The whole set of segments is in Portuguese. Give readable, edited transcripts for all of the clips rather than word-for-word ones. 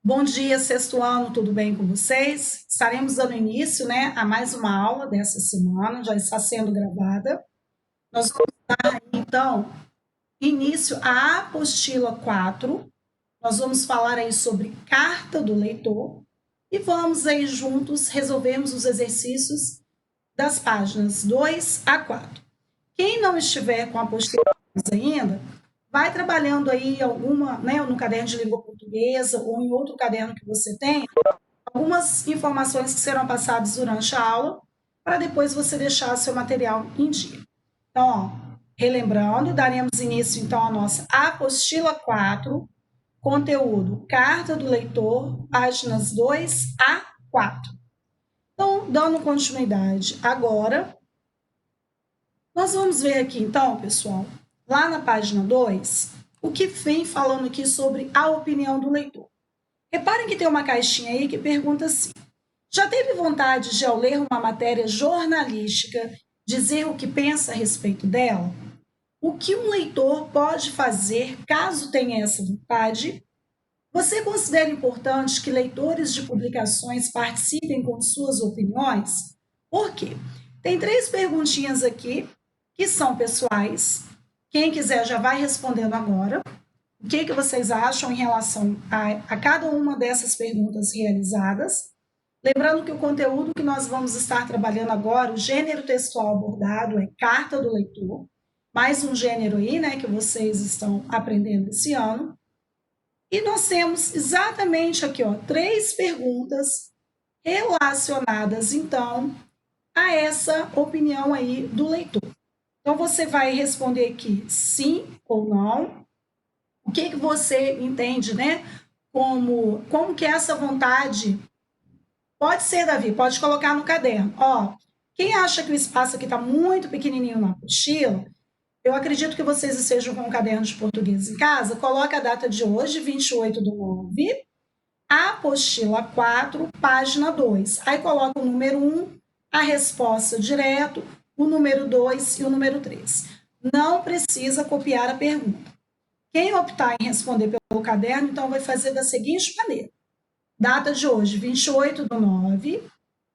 Bom dia, sexto ano, tudo bem com vocês? Estaremos dando início, né, a mais uma aula dessa semana, já está sendo gravada. Nós vamos dar, então, início à apostila 4. Nós vamos falar aí sobre carta do leitor e vamos aí juntos resolvermos os exercícios das páginas 2 a 4. Quem não estiver com a apostila ainda, vai trabalhando aí alguma, né, no caderno de língua portuguesa ou em outro caderno que você tem, algumas informações que serão passadas durante a aula, para depois você deixar seu material em dia. Então, ó, relembrando, daremos início então à nossa apostila 4, conteúdo Carta do Leitor, páginas 2 a 4. Então, dando continuidade agora, nós vamos ver aqui então, pessoal, lá na página 2, o que vem falando aqui sobre a opinião do leitor. Reparem que tem uma caixinha aí que pergunta assim: já teve vontade de, ao ler uma matéria jornalística, dizer o que pensa a respeito dela? O que um leitor pode fazer caso tenha essa vontade? Você considera importante que leitores de publicações participem com suas opiniões? Por quê? Tem 3 perguntinhas aqui que são pessoais. Quem quiser já vai respondendo agora. O que vocês acham em relação a cada uma dessas perguntas realizadas? Lembrando que o conteúdo que nós vamos estar trabalhando agora, o gênero textual abordado é carta do leitor, mais um gênero aí, né, que vocês estão aprendendo esse ano. E nós temos exatamente aqui, ó, 3 perguntas relacionadas, então, a essa opinião aí do leitor. Então, você vai responder aqui sim ou não. O que você entende, né? Como que essa vontade pode ser, Davi? Pode colocar no caderno. Ó, quem acha que o espaço aqui está muito pequenininho na apostila, eu acredito que vocês estejam com um caderno de português em casa, coloca a data de hoje, 28/9, apostila 4, página 2. Aí coloca o número 1, a resposta direto, o número 2 e o número 3. Não precisa copiar a pergunta. Quem optar em responder pelo caderno, então vai fazer da seguinte maneira: data de hoje, 28/9,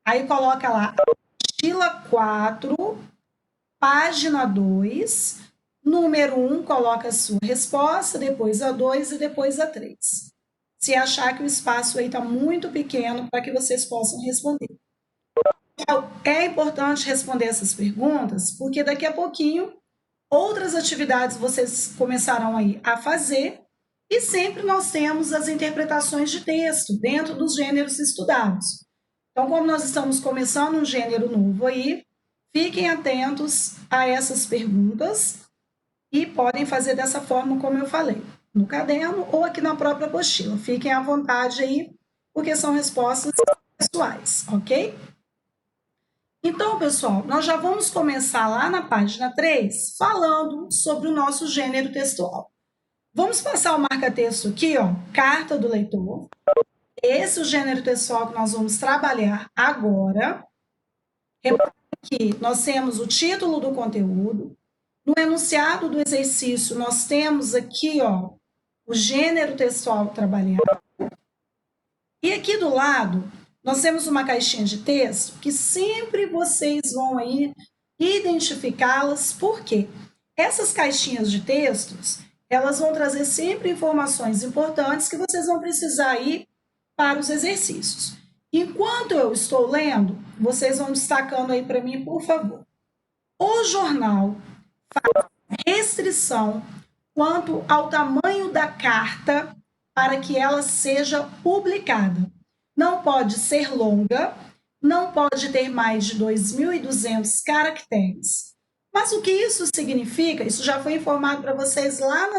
aí coloca lá, apostila 4, página 2, número 1, coloca a sua resposta, depois a 2 e depois a 3. Se achar que o espaço aí está muito pequeno para que vocês possam responder. É importante responder essas perguntas, porque daqui a pouquinho outras atividades vocês começarão aí a fazer, e sempre nós temos as interpretações de texto dentro dos gêneros estudados. Então, como nós estamos começando um gênero novo aí, fiquem atentos a essas perguntas e podem fazer dessa forma como eu falei, no caderno ou aqui na própria apostila. Fiquem à vontade aí, porque são respostas pessoais, ok? Então, pessoal, nós já vamos começar lá na página 3, falando sobre o nosso gênero textual. Vamos passar o marca-texto aqui, ó, carta do leitor. Esse é o gênero textual que nós vamos trabalhar agora. Repare que nós temos o título do conteúdo. No enunciado do exercício, nós temos aqui, ó, o gênero textual trabalhado. E aqui do lado, nós temos uma caixinha de texto que sempre vocês vão aí identificá-las. Por quê? Essas caixinhas de textos, elas vão trazer sempre informações importantes que vocês vão precisar ir para os exercícios. Enquanto eu estou lendo, vocês vão destacando aí para mim, por favor. O jornal faz restrição quanto ao tamanho da carta para que ela seja publicada. Não pode ser longa, não pode ter mais de 2.200 caracteres. Mas o que isso significa? Isso já foi informado para vocês lá na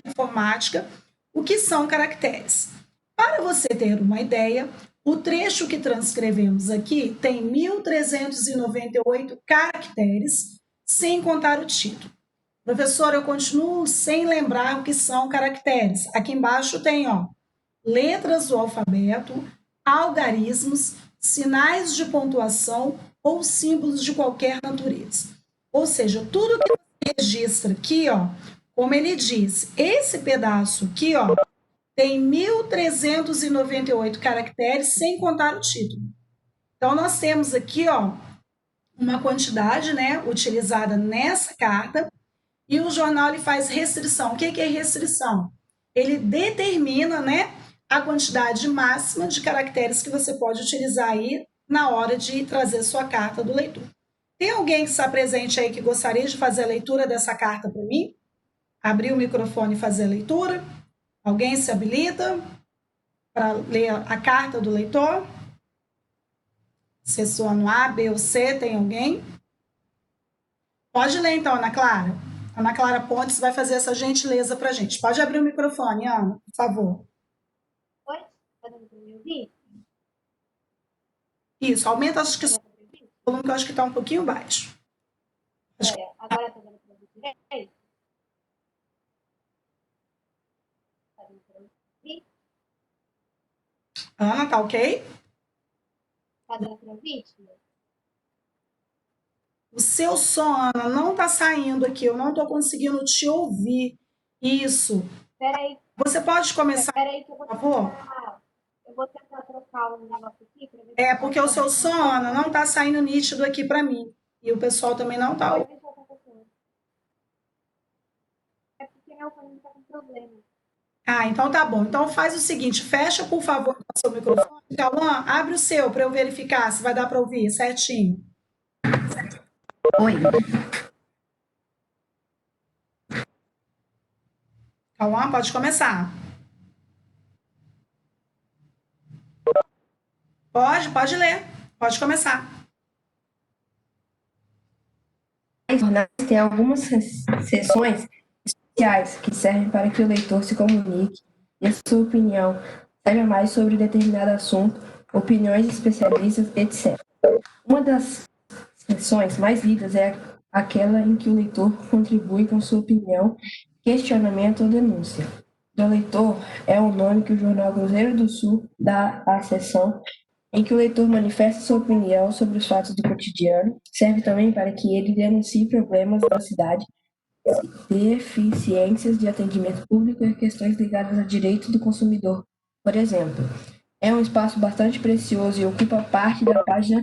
informática, o que são caracteres. Para você ter uma ideia, o trecho que transcrevemos aqui tem 1.398 caracteres, sem contar o título. Professor, eu continuo sem lembrar o que são caracteres. Aqui embaixo tem, ó, letras do alfabeto, algarismos, sinais de pontuação ou símbolos de qualquer natureza. Ou seja, tudo que você registra aqui, ó, como ele diz, esse pedaço aqui, ó, tem 1.398 caracteres, sem contar o título. Então, nós temos aqui, ó, uma quantidade, né, utilizada nessa carta, e o jornal ele faz restrição. O que é restrição? Ele determina, né, a quantidade máxima de caracteres que você pode utilizar aí na hora de trazer sua carta do leitor. Tem alguém que está presente aí que gostaria de fazer a leitura dessa carta para mim? Abrir o microfone e fazer a leitura? Alguém se habilita para ler a carta do leitor? Seção no A, B ou C, tem alguém? Pode ler então, Ana Clara. Ana Clara Pontes vai fazer essa gentileza para a gente. Pode abrir o microfone, Ana, por favor. Oi? Tá dando para me ouvir? Isso, aumenta, acho que o volume, que eu acho que está um pouquinho baixo. Agora tá dando para ouvir direito? Tá dando para ouvir? Ana, tá ok? Tá dando para ouvir? O seu som, Ana, não está saindo aqui. Eu não estou conseguindo te ouvir. Isso. Peraí. Você pode começar, Peraí que eu por favor? vou tentar trocar o negócio aqui para ver É, porque o seu som, Ana, não está saindo nítido aqui para mim. E o pessoal também não está ouvindo. É porque meu fone está com problema. Ah, então tá bom. Então faz o seguinte, fecha, por favor, o seu microfone. Cauã, abre o seu para eu verificar se vai dar para ouvir certinho. Oi. Cauã, pode começar. Pode ler. Pode começar. Os jornais têm algumas seções especiais que servem para que o leitor se comunique e a sua opinião, saiba mais sobre determinado assunto, opiniões de especialistas, etc. Uma das seções mais lidas é aquela em que o leitor contribui com sua opinião, questionamento ou denúncia. O leitor é o nome que o jornal Cruzeiro do Sul dá à seção em que o leitor manifesta sua opinião sobre os fatos do cotidiano. Serve também para que ele denuncie problemas da cidade, deficiências de atendimento público e questões ligadas a direitos do consumidor. Por exemplo, é um espaço bastante precioso e ocupa parte da página.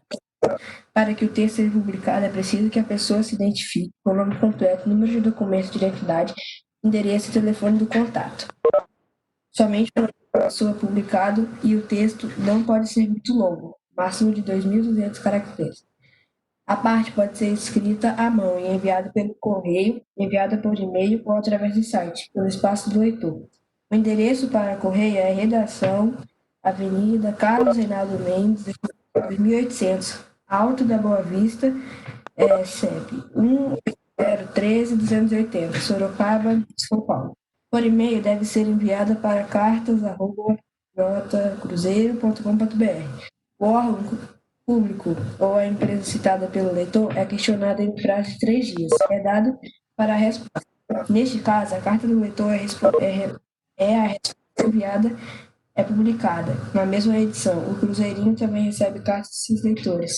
Para que o texto seja publicado, é preciso que a pessoa se identifique com o nome completo, número de documento de identidade, endereço e telefone do contato. Somente uma pessoa publicado e o texto não pode ser muito longo, máximo de 2.200 caracteres. A parte pode ser escrita à mão e enviada pelo correio, enviada por e-mail ou através do site, pelo espaço do leitor. O endereço para correio é Redação, Avenida Carlos Reinaldo Mendes, 2800, Alto da Boa Vista, CEP 1013-280, Sorocaba, São Paulo. Por e-mail deve ser enviada para cartas@jcruzeiro.com.br. O órgão público ou a empresa citada pelo leitor é questionada em prazo de 3 dias. É dado para a resposta. Neste caso, a carta do leitor a resposta enviada é publicada na mesma edição. O Cruzeirinho também recebe cartas de seus leitores.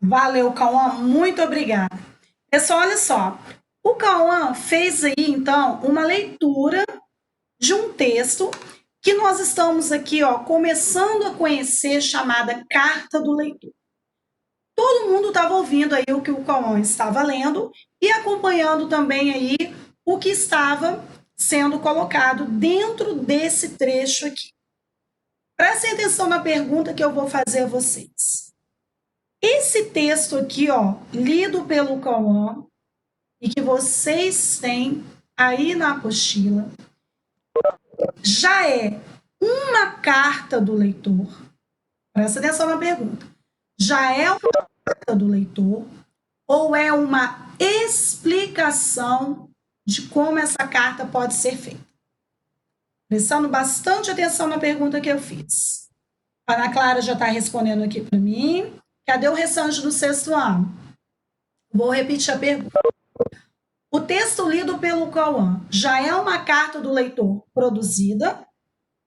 Valeu, Cauã, muito obrigada. Pessoal, olha só, o Cauã fez aí, então, uma leitura de um texto que nós estamos aqui, ó, começando a conhecer, chamada Carta do Leitor. Todo mundo estava ouvindo aí o que o Cauã estava lendo e acompanhando também aí o que estava sendo colocado dentro desse trecho aqui. Prestem atenção na pergunta que eu vou fazer a vocês. Esse texto aqui, ó, lido pelo Cauã e que vocês têm aí na apostila, já é uma carta do leitor? Presta atenção na pergunta. Já é uma carta do leitor ou é uma explicação de como essa carta pode ser feita? Prestando bastante atenção na pergunta que eu fiz. A Ana Clara já está respondendo aqui para mim. Cadê o restante do 6º ano? Vou repetir a pergunta. O texto lido pelo Cauã já é uma carta do leitor produzida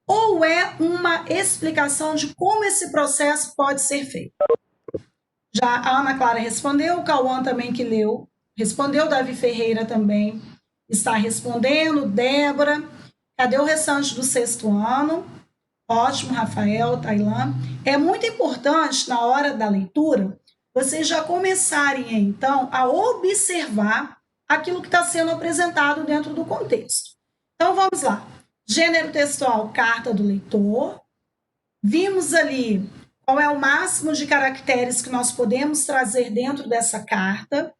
ou é uma explicação de como esse processo pode ser feito? Já a Ana Clara respondeu, o Cauã também que leu respondeu, Davi Ferreira também está respondendo, Débora, Cadê o restante do 6º ano? Ótimo, Rafael, Tailã. É muito importante, na hora da leitura, vocês já começarem, então, a observar aquilo que está sendo apresentado dentro do contexto. Então, vamos lá. Gênero textual, carta do leitor. Vimos ali qual é o máximo de caracteres que nós podemos trazer dentro dessa carta.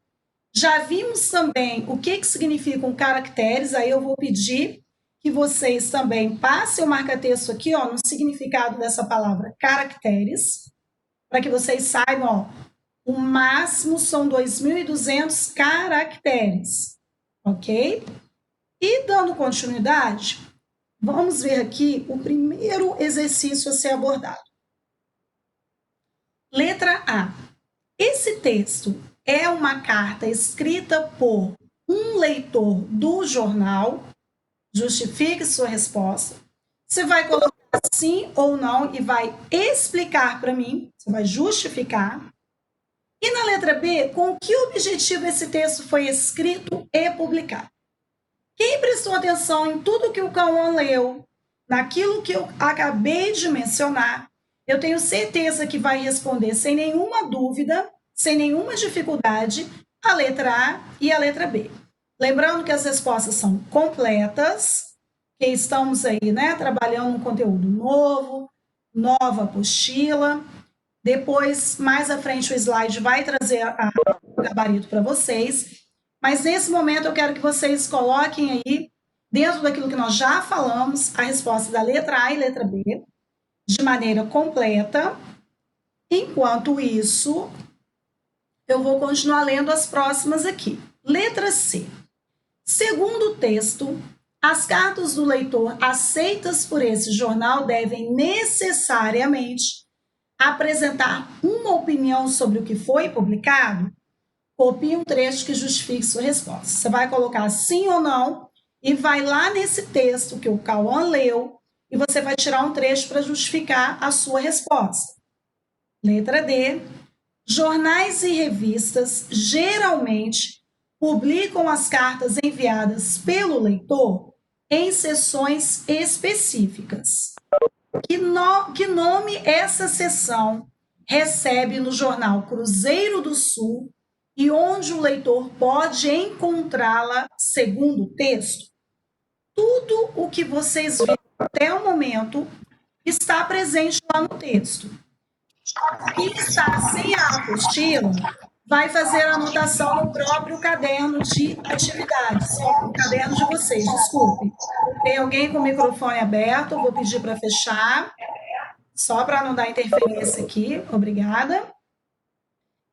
Já vimos também o que significam caracteres, aí eu vou pedir que vocês também passem o marca-texto aqui, ó, no significado dessa palavra caracteres, para que vocês saibam, ó, o máximo são 2.200 caracteres, ok? E dando continuidade, vamos ver aqui o primeiro exercício a ser abordado. Letra A. Esse texto é uma carta escrita por um leitor do jornal. Justifique sua resposta. Você vai colocar sim ou não e vai explicar para mim. Você vai justificar. E na letra B, com que objetivo esse texto foi escrito e publicado? Quem prestou atenção em tudo que o Cauã leu, naquilo que eu acabei de mencionar, eu tenho certeza que vai responder sem nenhuma dúvida, sem nenhuma dificuldade, a letra A e a letra B. Lembrando que as respostas são completas, que estamos aí, né, trabalhando um conteúdo novo, nova apostila. Depois, mais à frente, o slide vai trazer o gabarito para vocês. Mas nesse momento eu quero que vocês coloquem aí, dentro daquilo que nós já falamos, a resposta da letra A e letra B, de maneira completa. Enquanto isso, eu vou continuar lendo as próximas aqui. Letra C. Segundo o texto, as cartas do leitor aceitas por esse jornal devem necessariamente apresentar uma opinião sobre o que foi publicado. Copie um trecho que justifique sua resposta. Você vai colocar sim ou não e vai lá nesse texto que o Cauã leu e você vai tirar um trecho para justificar a sua resposta. Letra D. Jornais e revistas geralmente publicam as cartas enviadas pelo leitor em seções específicas. Que nome essa seção recebe no jornal Cruzeiro do Sul e onde o leitor pode encontrá-la segundo o texto? Tudo o que vocês viram até o momento está presente lá no texto. Quem está sem a apostila vai fazer a anotação no próprio caderno de atividades, no caderno de vocês, desculpe. Tem alguém com o microfone aberto, eu vou pedir para fechar, só para não dar interferência aqui, obrigada.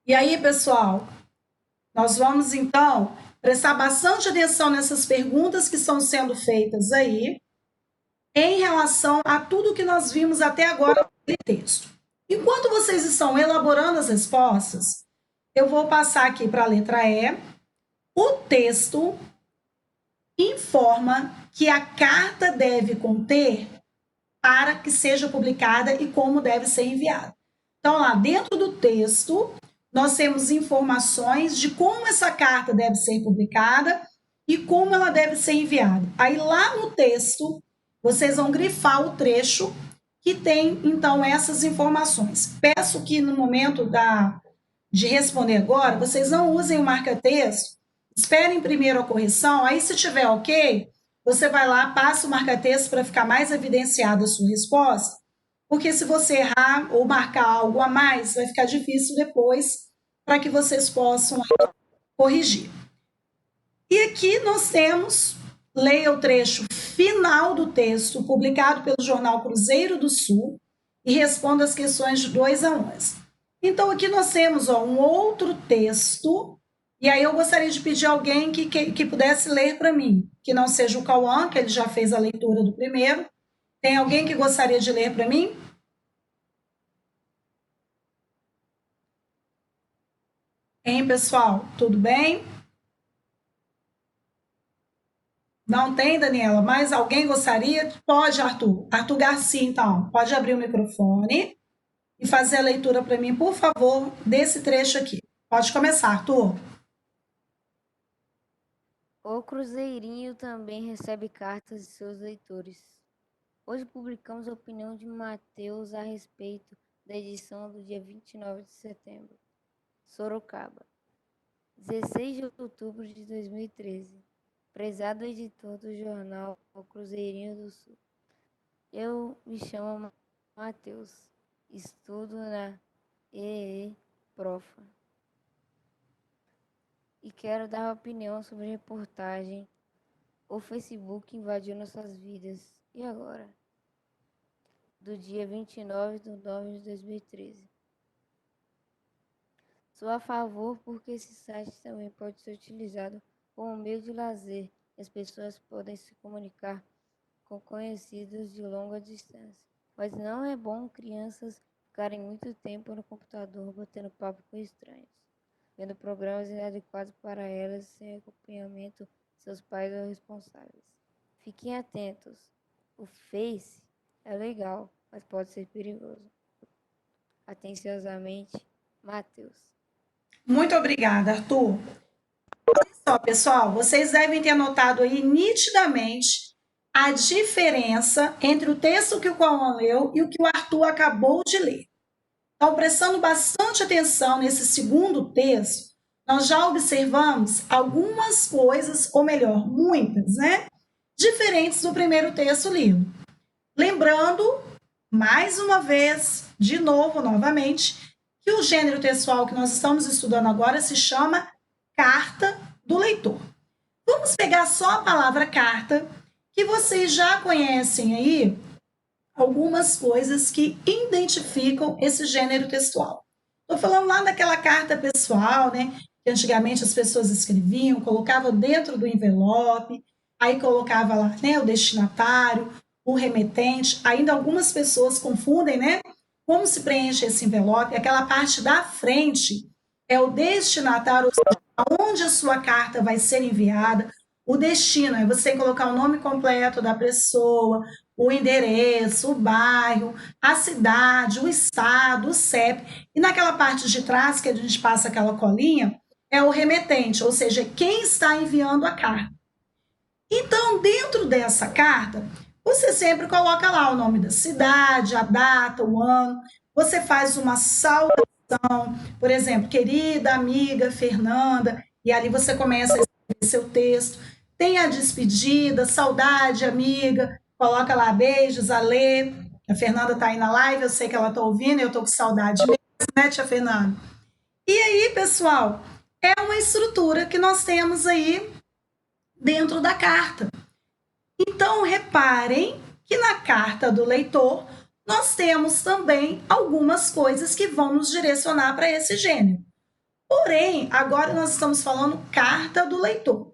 E aí, pessoal, nós vamos, então, prestar bastante atenção nessas perguntas que estão sendo feitas aí, em relação a tudo que nós vimos até agora no texto. Enquanto vocês estão elaborando as respostas, eu vou passar aqui para a letra E. O texto informa que a carta deve conter para que seja publicada e como deve ser enviada. Então, lá dentro do texto, nós temos informações de como essa carta deve ser publicada e como ela deve ser enviada. Aí, lá no texto, vocês vão grifar o trecho que tem, então, essas informações. Peço que, no momento de responder agora, vocês não usem o marca-texto, esperem primeiro a correção, aí, se tiver ok, você vai lá, passa o marca-texto para ficar mais evidenciada a sua resposta, porque se você errar ou marcar algo a mais, vai ficar difícil depois para que vocês possam corrigir. E aqui nós temos, leia o trecho final do texto, publicado pelo jornal Cruzeiro do Sul, e responda as questões de 2 a 11. Então, aqui nós temos um outro texto, e aí eu gostaria de pedir alguém que pudesse ler para mim, que não seja o Cauã, que ele já fez a leitura do primeiro. Tem alguém que gostaria de ler para mim? Hein, pessoal? Tudo bem? Não tem, Daniela? Mas alguém gostaria? Pode, Arthur. Arthur Garcia, então. Pode abrir o microfone e fazer a leitura para mim, por favor, desse trecho aqui. Pode começar, Arthur. O Cruzeirinho também recebe cartas de seus leitores. Hoje publicamos a opinião de Matheus a respeito da edição do dia 29 de setembro. Sorocaba, 16 de outubro de 2013. Prezado editor do jornal O Cruzeirinho do Sul. Eu me chamo Matheus, estudo na EE Profa e quero dar uma opinião sobre a reportagem O Facebook invadiu nossas vidas. E agora? Do dia 29 de 9 de 2013. Sou a favor porque esse site também pode ser utilizado como meio de lazer e as pessoas podem se comunicar com conhecidos de longa distância. Mas não é bom crianças ficarem muito tempo no computador batendo papo com estranhos, vendo programas inadequados para elas sem acompanhamento de seus pais ou responsáveis. Fiquem atentos. O Face é legal, mas pode ser perigoso. Atenciosamente, Matheus. Muito obrigada, Arthur. Olha só, pessoal, vocês devem ter notado aí nitidamente a diferença entre o texto que o Cauã leu e o que o Arthur acabou de ler. Então, prestando bastante atenção nesse segundo texto, nós já observamos algumas coisas, ou melhor, muitas, né? Diferentes do primeiro texto lido. Lembrando, mais uma vez, de novo, novamente, que o gênero textual que nós estamos estudando agora se chama carta do leitor. Vamos pegar só a palavra carta, que vocês já conhecem aí algumas coisas que identificam esse gênero textual. Estou falando lá daquela carta pessoal, né? Que antigamente as pessoas escreviam, colocavam dentro do envelope, aí colocava lá, né, o destinatário, o remetente. Ainda algumas pessoas confundem, né? Como se preenche esse envelope? Aquela parte da frente é o destinatário, ou seja, aonde a sua carta vai ser enviada. O destino é você colocar o nome completo da pessoa, o endereço, o bairro, a cidade, o estado, o CEP. E naquela parte de trás, que a gente passa aquela colinha, é o remetente, ou seja, quem está enviando a carta. Então, dentro dessa carta, você sempre coloca lá o nome da cidade, a data, o ano. Você faz uma saudação, por exemplo, querida amiga Fernanda, e ali você começa a escrever seu texto. Tem a despedida, saudade, amiga, coloca lá beijos, Alê. A Fernanda está aí na live, eu sei que ela está ouvindo, eu estou com saudade mesmo, né, tia Fernanda? E aí, pessoal, é uma estrutura que nós temos aí dentro da carta. Então, reparem que na carta do leitor, nós temos também algumas coisas que vão nos direcionar para esse gênero. Porém, agora nós estamos falando carta do leitor.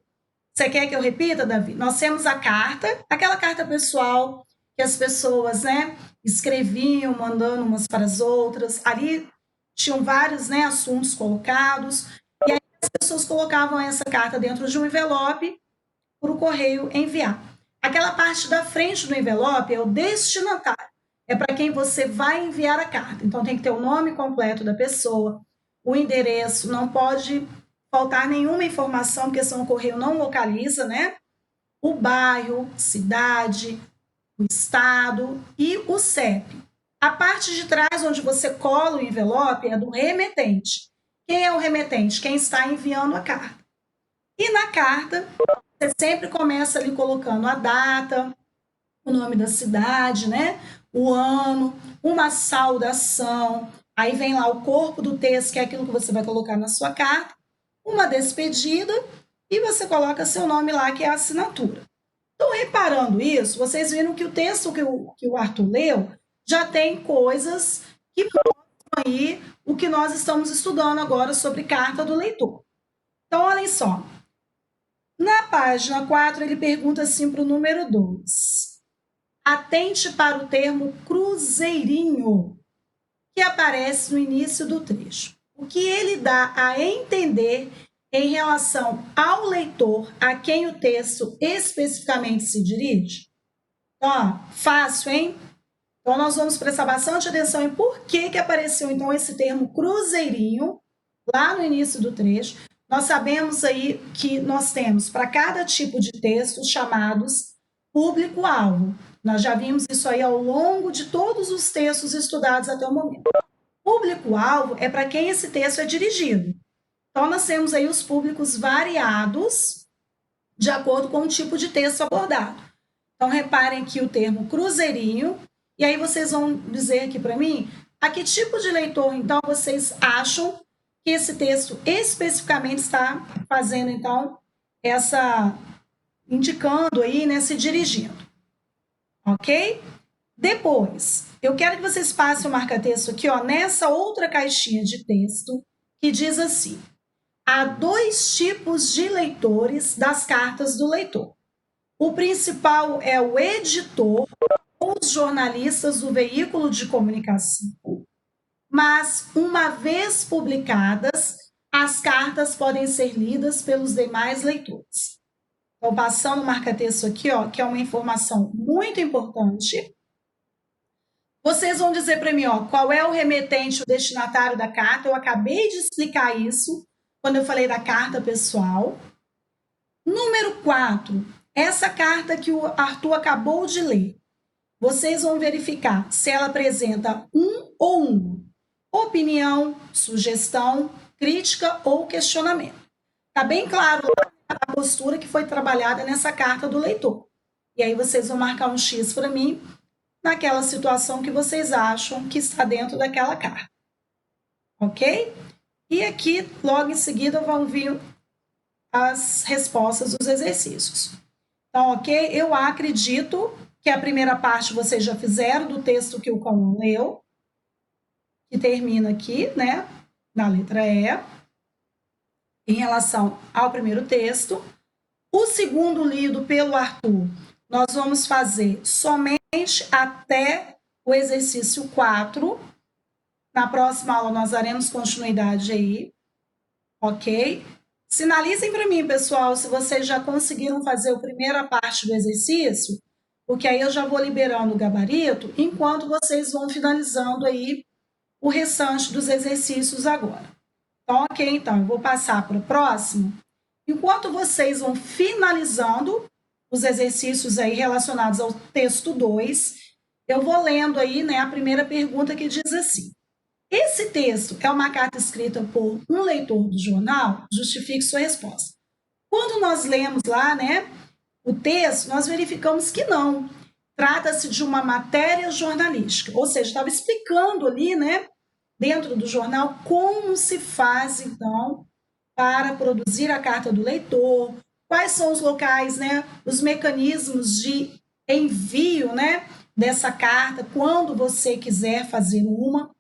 Você quer que eu repita, Davi? Nós temos a carta, aquela carta pessoal que as pessoas, né, escreviam, mandando umas para as outras. Ali tinham vários, né, assuntos colocados. E aí as pessoas colocavam essa carta dentro de um envelope para o correio enviar. Aquela parte da frente do envelope é o destinatário. É para quem você vai enviar a carta. Então tem que ter o nome completo da pessoa, o endereço, não pode faltar nenhuma informação, porque senão o correio não localiza, né? O bairro, cidade, o estado e o CEP. A parte de trás, onde você cola o envelope, é do remetente. Quem é o remetente? Quem está enviando a carta. E na carta, você sempre começa ali colocando a data, o nome da cidade, né? O ano, uma saudação. Aí vem lá o corpo do texto, que é aquilo que você vai colocar na sua carta, uma despedida e você coloca seu nome lá, que é a assinatura. Então, reparando isso, vocês viram que o texto que o Arthur leu já tem coisas que mostram aí o que nós estamos estudando agora sobre carta do leitor. Então, olhem só. Na página 4, ele pergunta assim para o número 2. Atente para o termo cruzeirinho, que aparece no início do trecho. O que ele dá a entender em relação ao leitor a quem o texto especificamente se dirige? Ó, fácil, hein? Então, nós vamos prestar bastante atenção em por que apareceu, então, esse termo cruzeirinho lá no início do trecho, nós sabemos aí que nós temos para cada tipo de texto chamados público-alvo. Nós já vimos isso aí ao longo de todos os textos estudados até o momento. Público-alvo é para quem esse texto é dirigido. Então, nós temos aí os públicos variados de acordo com o tipo de texto abordado. Então, reparem aqui o termo cruzeirinho, e aí vocês vão dizer aqui para mim, a que tipo de leitor, então, vocês acham que esse texto especificamente está fazendo, então, indicando aí, né, se dirigindo. Ok? Depois, eu quero que vocês passem o marca-texto aqui, ó, nessa outra caixinha de texto, que diz assim: há 2 tipos de leitores das cartas do leitor. O principal é o editor ou os jornalistas do veículo de comunicação, mas, uma vez publicadas, as cartas podem ser lidas pelos demais leitores. Então, passando o marca-texto aqui, ó, que é uma informação muito importante. Vocês vão dizer para mim, ó, qual é o remetente, o destinatário da carta. Eu acabei de explicar isso quando eu falei da carta pessoal. Número 4, essa carta que o Arthur acabou de ler. Vocês vão verificar se ela apresenta um ou uma opinião, sugestão, crítica ou questionamento. Está bem claro a postura que foi trabalhada nessa carta do leitor. E aí vocês vão marcar um X para mim naquela situação que vocês acham que está dentro daquela carta. Ok? E aqui, logo em seguida, vão vir as respostas dos exercícios. Então, ok? Eu acredito que a primeira parte vocês já fizeram do texto que o Cauã leu, que termina aqui, né, na letra E, em relação ao primeiro texto. O segundo lido pelo Arthur, nós vamos fazer somente até o exercício 4. Na próxima aula nós daremos continuidade aí, ok? Sinalizem para mim, pessoal, se vocês já conseguiram fazer a primeira parte do exercício, porque aí eu já vou liberando o gabarito, enquanto vocês vão finalizando aí o restante dos exercícios agora. Então, ok, então, eu vou passar para o próximo. Enquanto vocês vão finalizando os exercícios aí relacionados ao texto 2, eu vou lendo aí, né, a primeira pergunta que diz assim: esse texto é uma carta escrita por um leitor do jornal? Justifique sua resposta. Quando nós lemos lá, né, o texto, nós verificamos que não. Trata-se de uma matéria jornalística, ou seja, estava explicando ali, né, dentro do jornal, como se faz, então, para produzir a carta do leitor, quais são os locais, né, os mecanismos de envio, né, dessa carta, quando você quiser fazer uma.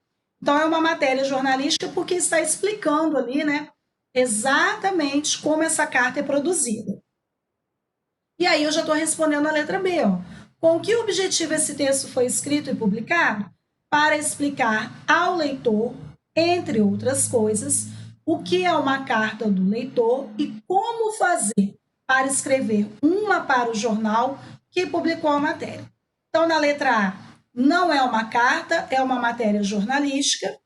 Então, é uma matéria jornalística porque está explicando ali, né, exatamente como essa carta é produzida. E aí eu já estou respondendo a letra B, ó. Com que objetivo esse texto foi escrito e publicado? Para explicar ao leitor, entre outras coisas, o que é uma carta do leitor e como fazer para escrever uma para o jornal que publicou a matéria. Então, na letra A, não é uma carta, é uma matéria jornalística.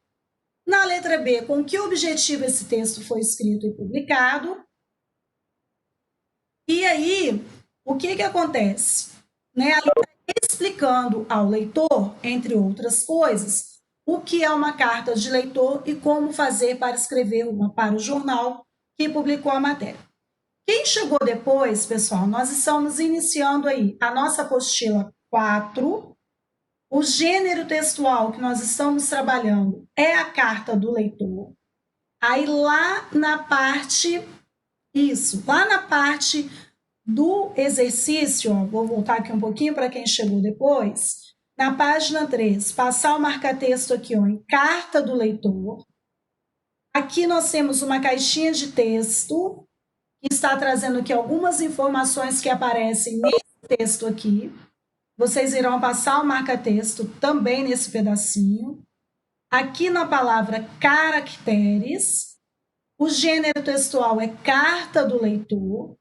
Na letra B, com que objetivo esse texto foi escrito e publicado? E aí, o que acontece? Né? A letra explicando ao leitor, entre outras coisas, o que é uma carta de leitor e como fazer para escrever uma para o jornal que publicou a matéria. Quem chegou depois, pessoal, nós estamos iniciando aí a nossa apostila 4. O gênero textual que nós estamos trabalhando é a carta do leitor. Aí lá na parte, lá na parte do exercício, ó, vou voltar aqui um pouquinho para quem chegou depois, na página 3, passar o marca-texto aqui, ó, em carta do leitor. Aqui nós temos uma caixinha de texto que está trazendo aqui algumas informações que aparecem nesse texto aqui. Vocês irão passar o marca-texto também nesse pedacinho. Aqui na palavra caracteres, o gênero textual é carta do leitor.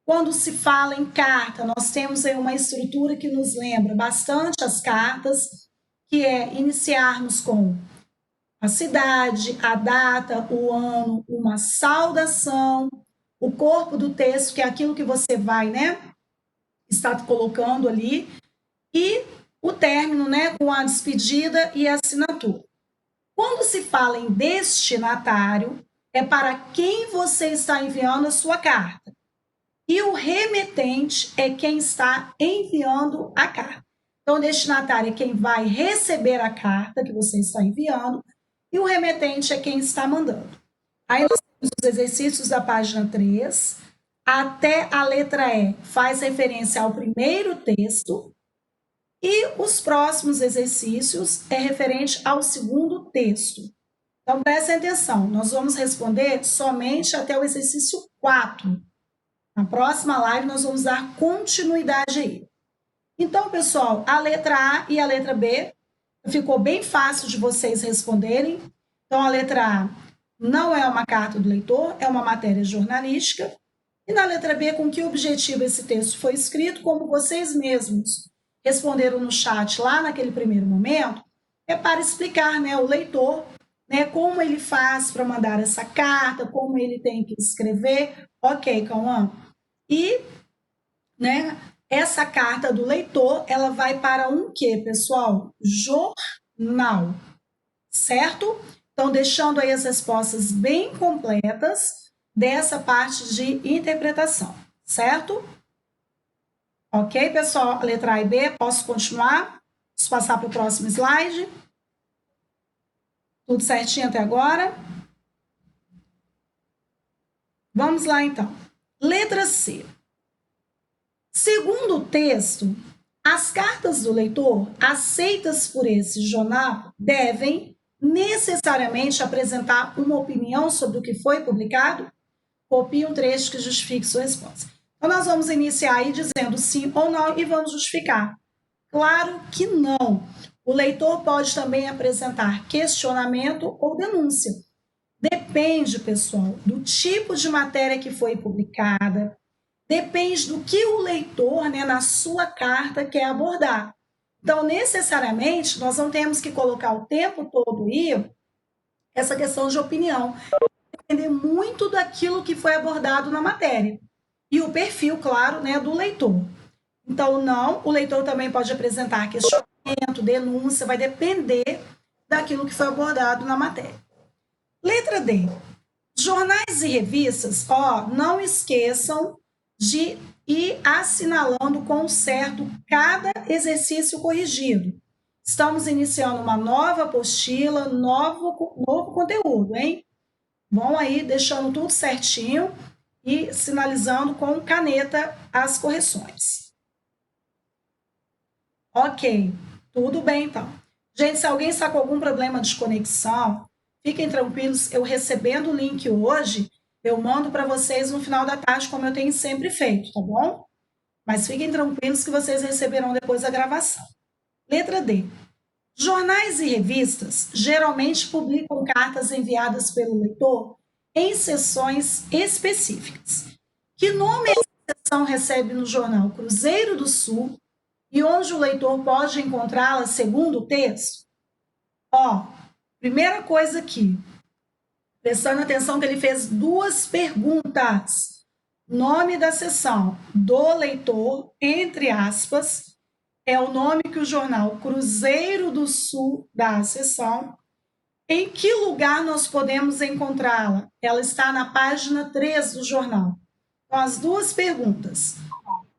Quando se fala em carta, nós temos aí uma estrutura que nos lembra bastante as cartas, que é iniciarmos com a cidade, a data, o ano, uma saudação, o corpo do texto, que é aquilo que você vai, né, estar colocando ali, e o término, né, com a despedida e a assinatura. Quando se fala em destinatário, é para quem você está enviando a sua carta. E o remetente é quem está enviando a carta. Então, o destinatário é quem vai receber a carta que você está enviando, e o remetente é quem está mandando. Aí nós temos os exercícios da página 3, até a letra E faz referência ao primeiro texto, e os próximos exercícios é referente ao segundo texto. Então, prestem atenção, nós vamos responder somente até o exercício 4. Na próxima live, nós vamos dar continuidade aí. Então, pessoal, a letra A e a letra B ficou bem fácil de vocês responderem. Então, a letra A não é uma carta do leitor, é uma matéria jornalística. E na letra B, com que objetivo esse texto foi escrito, como vocês mesmos responderam no chat lá naquele primeiro momento, é para explicar, né, o leitor, né, como ele faz para mandar essa carta, como ele tem que escrever. Ok, Cauã. E, né, essa carta do leitor, ela vai para um quê, pessoal? Jornal, certo? Então, deixando aí as respostas bem completas dessa parte de interpretação, certo? Ok, pessoal? A letra A e B, posso continuar? Posso passar para o próximo slide? Tudo certinho até agora? Vamos lá, então. Letra C. Segundo o texto, as cartas do leitor aceitas por esse jornal devem necessariamente apresentar uma opinião sobre o que foi publicado? Copie um trecho que justifique sua resposta. Então, nós vamos iniciar aí dizendo sim ou não e vamos justificar. Claro que não. O leitor pode também apresentar questionamento ou denúncia. Depende, pessoal, do tipo de matéria que foi publicada, depende do que o leitor, né, na sua carta, quer abordar. Então, necessariamente, nós não temos que colocar o tempo todo aí essa questão de opinião. Depender muito daquilo que foi abordado na matéria. E o perfil, claro, né, do leitor. Então, não, o leitor também pode apresentar questionamento, denúncia, vai depender daquilo que foi abordado na matéria. Letra D. Jornais e revistas, não esqueçam de ir assinalando com certo cada exercício corrigido. Estamos iniciando uma nova apostila, novo conteúdo, hein? Vão aí deixando tudo certinho e sinalizando com caneta as correções. Ok, tudo bem então. Gente, se alguém está com algum problema de conexão, fiquem tranquilos, eu recebendo o link hoje, eu mando para vocês no final da tarde, como eu tenho sempre feito, tá bom? Mas fiquem tranquilos que vocês receberão depois a gravação. Letra D. Jornais e revistas geralmente publicam cartas enviadas pelo leitor em seções específicas. Que nome essa seção recebe no jornal Cruzeiro do Sul e onde o leitor pode encontrá-la segundo o texto? Primeira coisa aqui, prestando atenção que ele fez duas perguntas. Nome da seção do leitor, entre aspas, é o nome que o jornal Cruzeiro do Sul dá à seção. Em que lugar nós podemos encontrá-la? Ela está na página 3 do jornal. Então, as duas perguntas.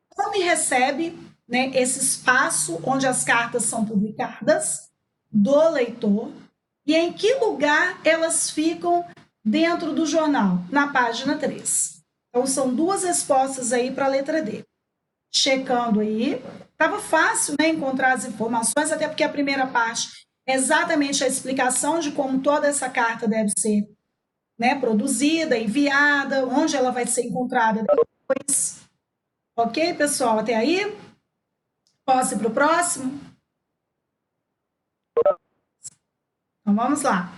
Como recebe, né, esse espaço onde as cartas são publicadas do leitor e em que lugar elas ficam dentro do jornal? Na página 3. Então, são duas respostas aí para a letra D. Checando aí, estava fácil, né, encontrar as informações, até porque a primeira parte é exatamente a explicação de como toda essa carta deve ser, né, produzida, enviada, onde ela vai ser encontrada depois. Ok, pessoal? Até aí? Posso ir para o próximo? Então, vamos lá.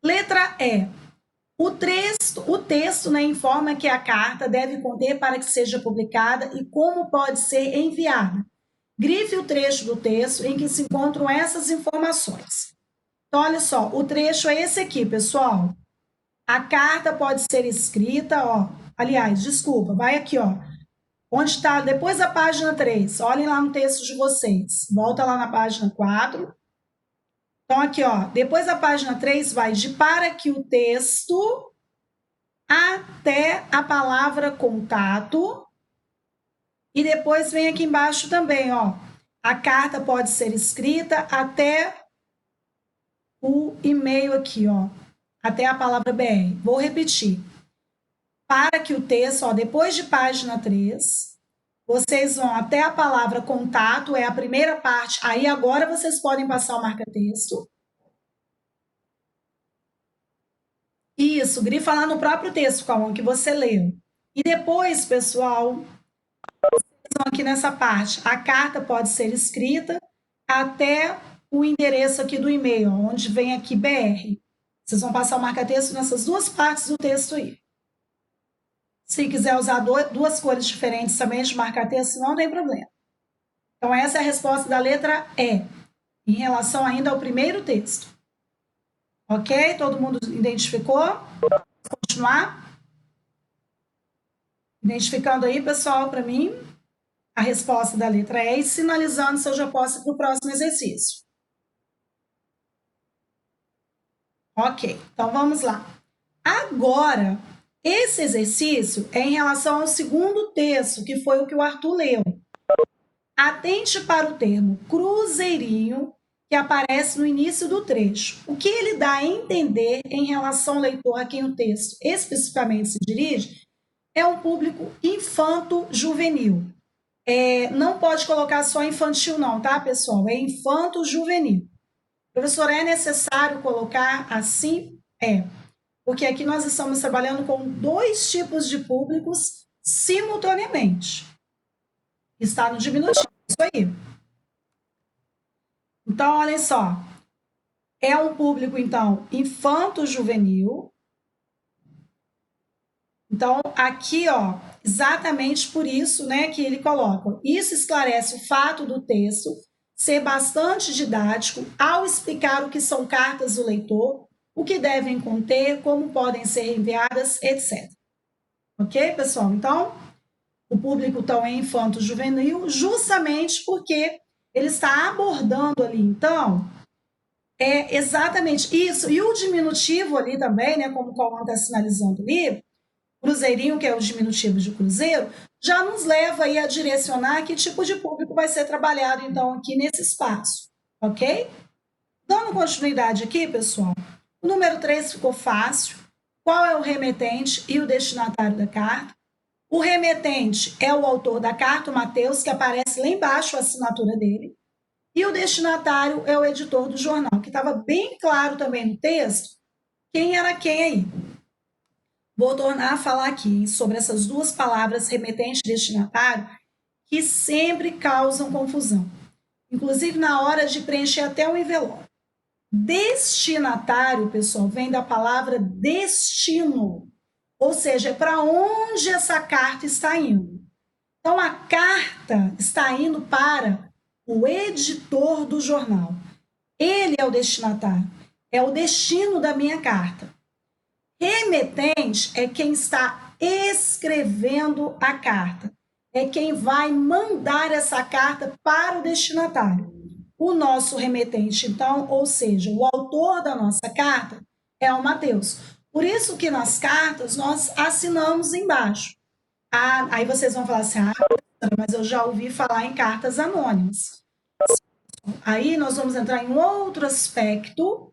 Letra E. O texto, né, informa que a carta deve conter para que seja publicada e como pode ser enviada. Grife o trecho do texto em que se encontram essas informações. Então, olha só, o trecho é esse aqui, pessoal. A carta pode ser escrita, ó. Aliás, desculpa, vai aqui, ó. Onde está? Depois da página 3. Olhem lá no texto de vocês. Volta lá na página 4. Então, aqui, ó. Depois da página 3, vai de para que o texto até a palavra contato. E depois vem aqui embaixo também, ó. A carta pode ser escrita até o e-mail aqui, ó. Até a palavra BR. Vou repetir. Para que o texto, ó, depois de página 3, vocês vão até a palavra contato, é a primeira parte. Aí agora vocês podem passar o marca-texto. Isso, grifa lá no próprio texto, Cauã, que você leu. E depois, pessoal, vocês vão aqui nessa parte. A carta pode ser escrita até o endereço aqui do e-mail, onde vem aqui BR. Vocês vão passar o marca-texto nessas duas partes do texto aí. Se quiser usar duas cores diferentes também de marca-texto, não tem problema. Então, essa é a resposta da letra E, em relação ainda ao primeiro texto. Ok? Todo mundo identificou? Vou continuar? Identificando aí, pessoal, para mim, a resposta da letra E e sinalizando se eu já posso ir para o próximo exercício. Ok, então vamos lá. Agora, esse exercício é em relação ao segundo texto, que foi o que o Arthur leu. Atente para o termo cruzeirinho, que aparece no início do trecho. O que ele dá a entender em relação ao leitor a quem o texto especificamente se dirige é um público infanto-juvenil. Não pode colocar só infantil não, tá, pessoal? É infanto-juvenil. Professor, é necessário colocar assim? Porque aqui nós estamos trabalhando com dois tipos de públicos simultaneamente. Está no diminutivo, isso aí. Então, olhem só. É um público, então, infanto-juvenil. Então, aqui, ó, exatamente por isso, né, que ele coloca. Isso esclarece o fato do texto ser bastante didático ao explicar o que são cartas do leitor, o que devem conter, como podem ser enviadas, etc. Ok, pessoal? Então, o público, então, é infanto-juvenil, justamente porque ele está abordando ali, então, é exatamente isso. E o diminutivo ali também, né, como o Cauã está sinalizando ali, cruzeirinho, que é o diminutivo de cruzeiro, já nos leva aí a direcionar que tipo de público vai ser trabalhado, então, aqui nesse espaço, ok? Dando continuidade aqui, pessoal, o número 3 ficou fácil. Qual é o remetente e o destinatário da carta? O remetente é o autor da carta, o Mateus, que aparece lá embaixo a assinatura dele. E o destinatário é o editor do jornal, que estava bem claro também no texto quem era quem aí. Vou tornar a falar aqui sobre essas duas palavras, remetente e destinatário, que sempre causam confusão. Inclusive na hora de preencher até o envelope. Destinatário, pessoal, vem da palavra destino. Ou seja, é para onde essa carta está indo. Então, a carta está indo para o editor do jornal. Ele é o destinatário. É o destino da minha carta. Remetente é quem está escrevendo a carta. É quem vai mandar essa carta para o destinatário. O nosso remetente, então, ou seja, o autor da nossa carta é o Mateus. Por isso que nas cartas nós assinamos embaixo. Aí vocês vão falar assim, mas eu já ouvi falar em cartas anônimas. Aí nós vamos entrar em um outro aspecto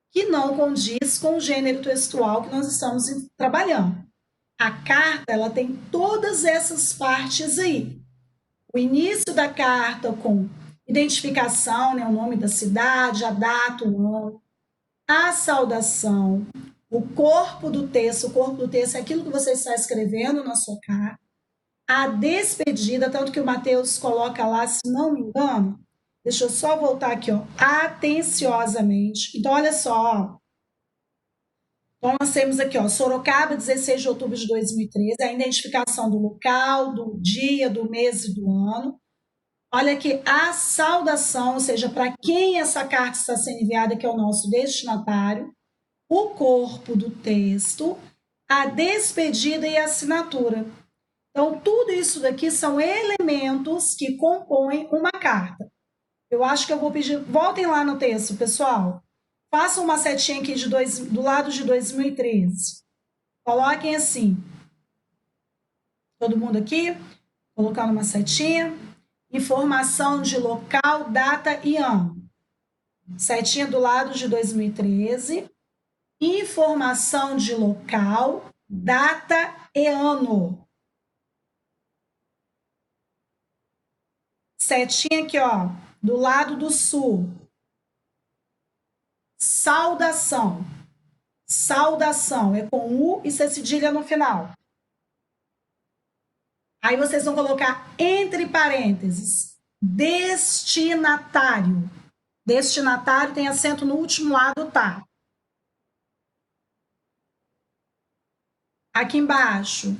que não condiz com o gênero textual que nós estamos trabalhando. A carta, ela tem todas essas partes aí. O início da carta com identificação, né, o nome da cidade, a data, o ano, a saudação, o corpo do texto é aquilo que você está escrevendo na sua carta, a despedida, tanto que o Mateus coloca lá, se não me engano, deixa eu só voltar aqui, ó, atenciosamente. Então, olha só, ó. Então, nós temos aqui, ó, Sorocaba, 16 de outubro de 2013, a identificação do local, do dia, do mês e do ano. Olha aqui, a saudação, ou seja, para quem essa carta está sendo enviada, que é o nosso destinatário, o corpo do texto, a despedida e a assinatura. Então, tudo isso daqui são elementos que compõem uma carta. Eu acho que eu vou pedir, voltem lá no texto, pessoal. Façam uma setinha aqui do lado de 2013. Coloquem assim. Todo mundo aqui, colocando uma setinha. Informação de local, data e ano. Setinha do lado de 2013. Informação de local, data e ano. Setinha aqui, ó, do lado do sul. Saudação. Saudação é com U e C cedilha no final. Aí vocês vão colocar entre parênteses, destinatário. Destinatário tem acento no último lado, tá? Aqui embaixo,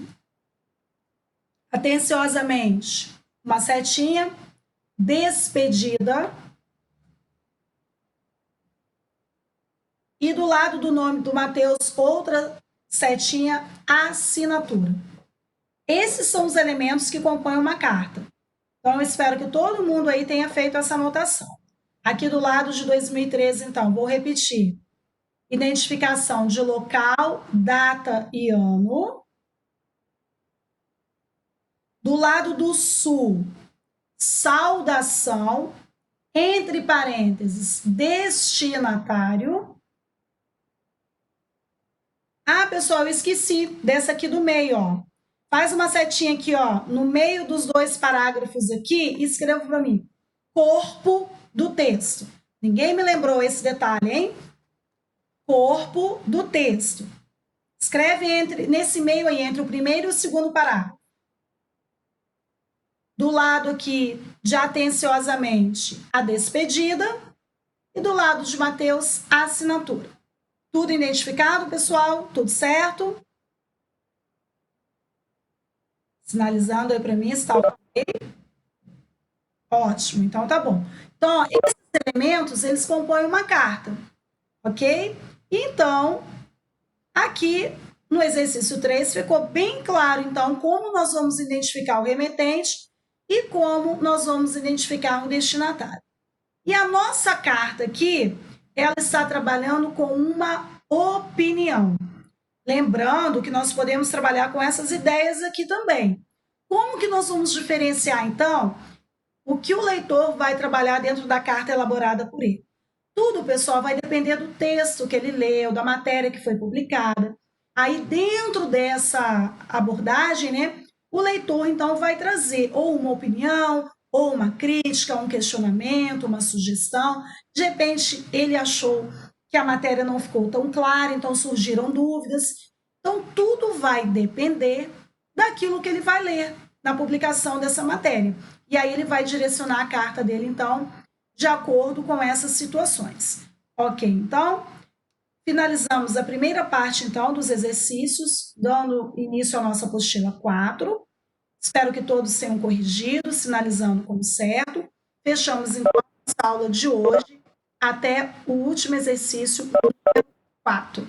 atenciosamente, uma setinha, despedida. E do lado do nome do Mateus, outra setinha, assinatura. Esses são os elementos que compõem uma carta. Então, eu espero que todo mundo aí tenha feito essa anotação. Aqui do lado de 2013, então, vou repetir. Identificação de local, data e ano. Do lado do sul, saudação, entre parênteses, destinatário. Ah, pessoal, eu esqueci dessa aqui do meio, ó. Faz uma setinha aqui, ó, no meio dos dois parágrafos aqui e escreva para mim. Corpo do texto. Ninguém me lembrou esse detalhe, hein? Corpo do texto. Escreve nesse meio aí, entre o primeiro e o segundo parágrafo. Do lado aqui de atenciosamente, a despedida. E do lado de Mateus, a assinatura. Tudo identificado, pessoal? Tudo certo? Sinalizando aí para mim, está ok? Ótimo, então tá bom. Então, ó, esses elementos, eles compõem uma carta, ok? Então, aqui no exercício 3 ficou bem claro, então, como nós vamos identificar o remetente e como nós vamos identificar o destinatário. E a nossa carta aqui, ela está trabalhando com uma opinião. Lembrando que nós podemos trabalhar com essas ideias aqui também. Como que nós vamos diferenciar, então, o que o leitor vai trabalhar dentro da carta elaborada por ele? Tudo, pessoal, vai depender do texto que ele leu, da matéria que foi publicada. Aí, dentro dessa abordagem, né, o leitor, então, vai trazer ou uma opinião, ou uma crítica, um questionamento, uma sugestão. De repente, ele achou que a matéria não ficou tão clara, então surgiram dúvidas. Então, tudo vai depender daquilo que ele vai ler na publicação dessa matéria. E aí ele vai direcionar a carta dele, então, de acordo com essas situações. Ok, então, finalizamos a primeira parte, então, dos exercícios, dando início à nossa apostila 4. Espero que todos tenham corrigido, sinalizando como certo. Fechamos, então, a aula de hoje até o último exercício, número 4.